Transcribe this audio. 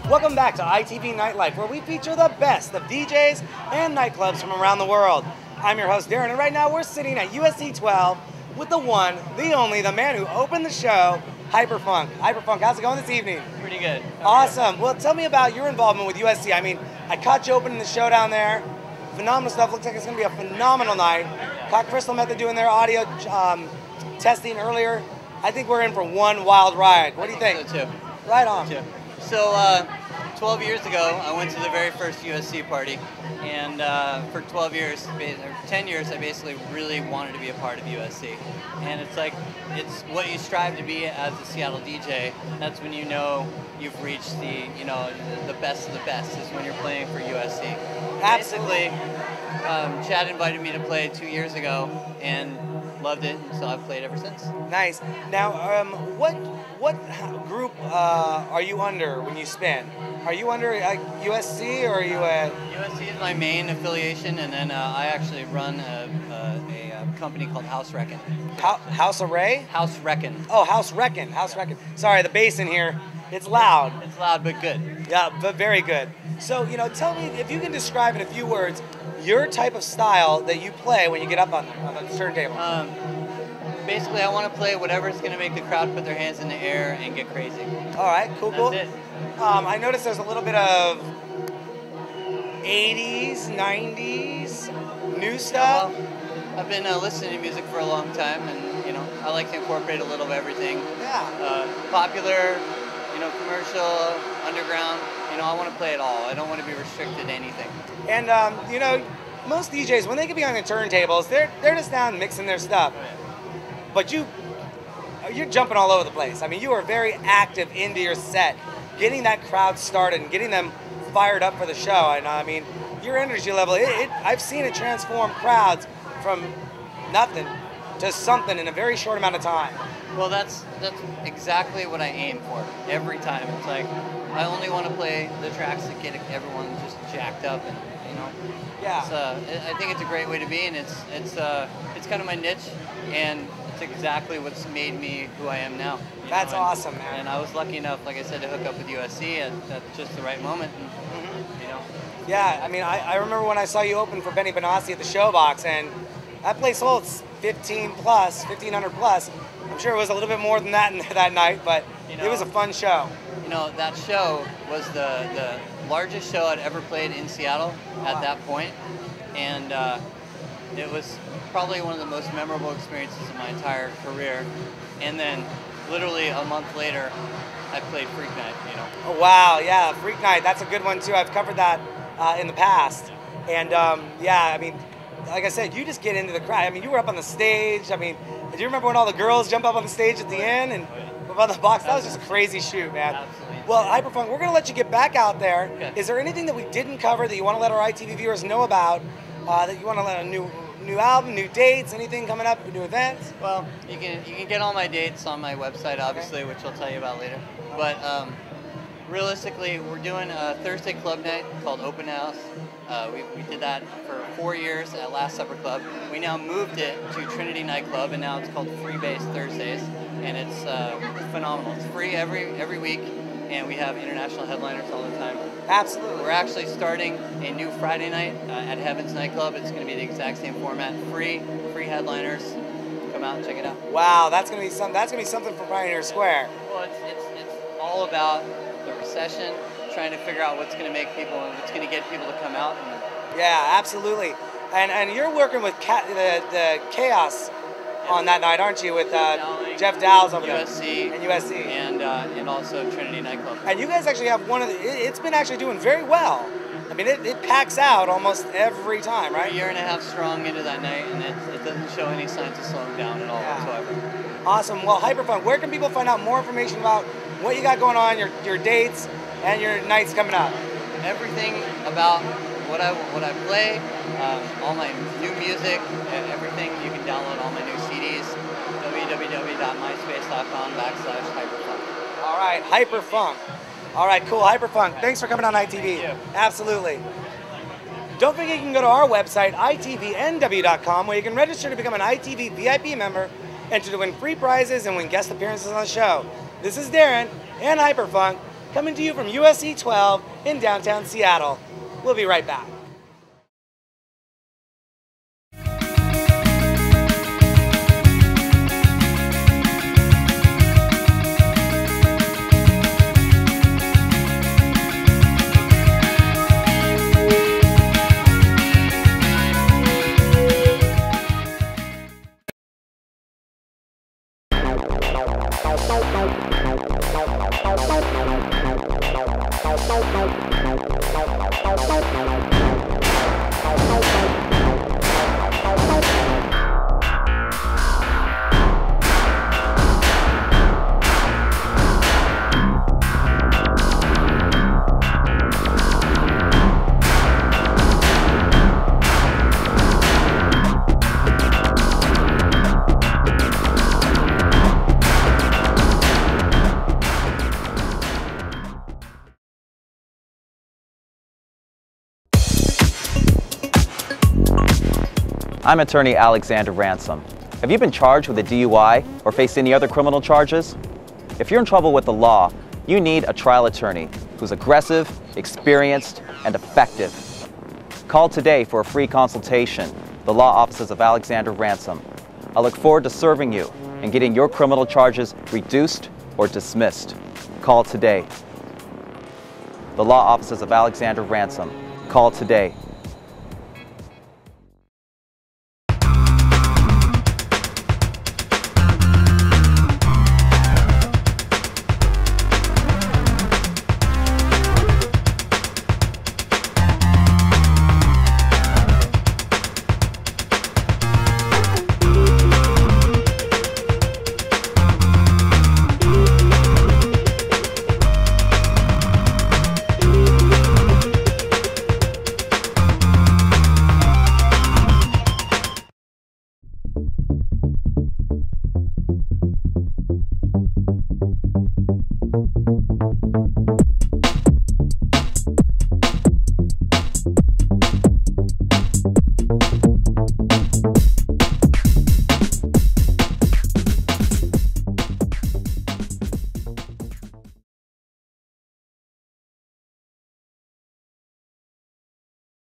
Welcome back to ITV Nightlife, where we feature the best of DJs and nightclubs from around the world. I'm your host, Darren, and right now we're sitting at USC 12 with the one, the only, the man who opened the show, Hyperfunk. Hyperfunk, how's it going this evening? Pretty good. Awesome. Well, tell me about your involvement with USC. I mean, I caught you opening the show down there. Phenomenal stuff. Looks like it's going to be a phenomenal night. Caught Crystal Method doing their audio testing earlier. I think we're in for one wild ride. What do you think? So too. Right on. So 12 years ago, I went to the very first USC party, and for 12 years, or 10 years, I basically really wanted to be a part of USC. And it's like, it's what you strive to be as a Seattle DJ. That's when you know you've reached the best of the best, is when you're playing for USC. Absolutely. Basically, Chad invited me to play 2 years ago, and loved it, and so I've played ever since. Nice. Now, what group are you under when you spin? Are you under USC, or are you at... USC is my main affiliation, and then I actually run a company called House Reckon. House Array? House Reckon. Oh, House Reckon. House Reckon. Sorry, the bass in here, it's loud. It's loud, but good. Yeah, but very good. So, tell me, if you can describe in a few words, your type of style that you play when you get up on the turntable. Basically, I want to play whatever's going to make the crowd put their hands in the air and get crazy. All right, cool. That's it. I noticed there's a little bit of 80s, 90s, new stuff. Well, I've been listening to music for a long time, and I like to incorporate a little of everything. Yeah. Popular, commercial, underground. I want to play it all. I don't want to be restricted to anything. And most DJs, when they get behind the turntables, they're just down mixing their stuff. Oh, yeah. But you're jumping all over the place. I mean, you are very active into your set, getting that crowd started and getting them fired up for the show. And I mean, your energy level, I've seen it transform crowds from nothing to something in a very short amount of time. Well, that's exactly what I aim for every time. It's like, I only want to play the tracks that get everyone just jacked up, and Yeah. I think it's a great way to be, and it's kind of my niche, and it's exactly what's made me who I am now. That's awesome, man. And I was lucky enough, like I said, to hook up with USC at just the right moment. And, Yeah, I mean, I remember when I saw you open for Benny Benassi at the Showbox, and that place holds 1,500 plus. I'm sure it was a little bit more than that that night, but it was a fun show. That show was the largest show I'd ever played in Seattle at that point, and it was probably one of the most memorable experiences of my entire career. And then, literally a month later, I played Freak Night. Oh, wow, yeah, Freak Night, that's a good one too. I've covered that in the past, and yeah, I mean, like I said, you just get into the crowd. I mean, you were up on the stage. I mean, do you remember when all the girls jump up on the stage at the end and up on the box? That was just a crazy shoot, man. Absolutely. Well, Hyperfunk, we're going to let you get back out there. Okay. Is there anything that we didn't cover that you want to let our ITV viewers know about, that you want to let a new album, new dates, anything coming up, new events? Well, you can get all my dates on my website, obviously, which I'll tell you about later. But realistically, we're doing a Thursday club night called Open House. We did that for 4 years at Last Supper Club. We now moved it to Trinity Nightclub, and now it's called Freebase Thursdays, and it's phenomenal. It's free every week, and we have international headliners all the time. Absolutely. We're actually starting a new Friday night at Heaven's Nightclub. It's going to be the exact same format, free headliners. Come out and check it out. Wow, that's going to be something for Pioneer Square. Well, it's all about the recession, trying to figure out what's going to make people and what's going to get people to come out. Yeah, absolutely. And you're working with the Chaos on that night, aren't you? With Jeff Dowles over USC, there. And USC. And also Trinity Nightclub. And you guys actually have it's been actually doing very well. I mean, it packs out almost every time, right? We're a year and a half strong into that night, and it doesn't show any signs of slowing down at all whatsoever. Awesome. Well, Hyperfunk, where can people find out more information about what you got going on, your dates, and your nights coming up? Everything about what I play, all my new music, everything. You can download all my new CDs. www.myspace.com/Hyperfunk. All right, Hyperfunk. All right, cool, Hyperfunk. Thanks for coming on ITV. Thank you. Absolutely. Don't forget you can go to our website, itvnw.com, where you can register to become an ITV VIP member, enter to win free prizes, and win guest appearances on the show. This is Darren and Hyperfunk coming to you from USC 12 in downtown Seattle. We'll be right back. I'm attorney Alexander Ransom. Have you been charged with a DUI or faced any other criminal charges? If you're in trouble with the law, you need a trial attorney who's aggressive, experienced, and effective. Call today for a free consultation. The law offices of Alexander Ransom. I look forward to serving you and getting your criminal charges reduced or dismissed. Call today. The law offices of Alexander Ransom. Call today.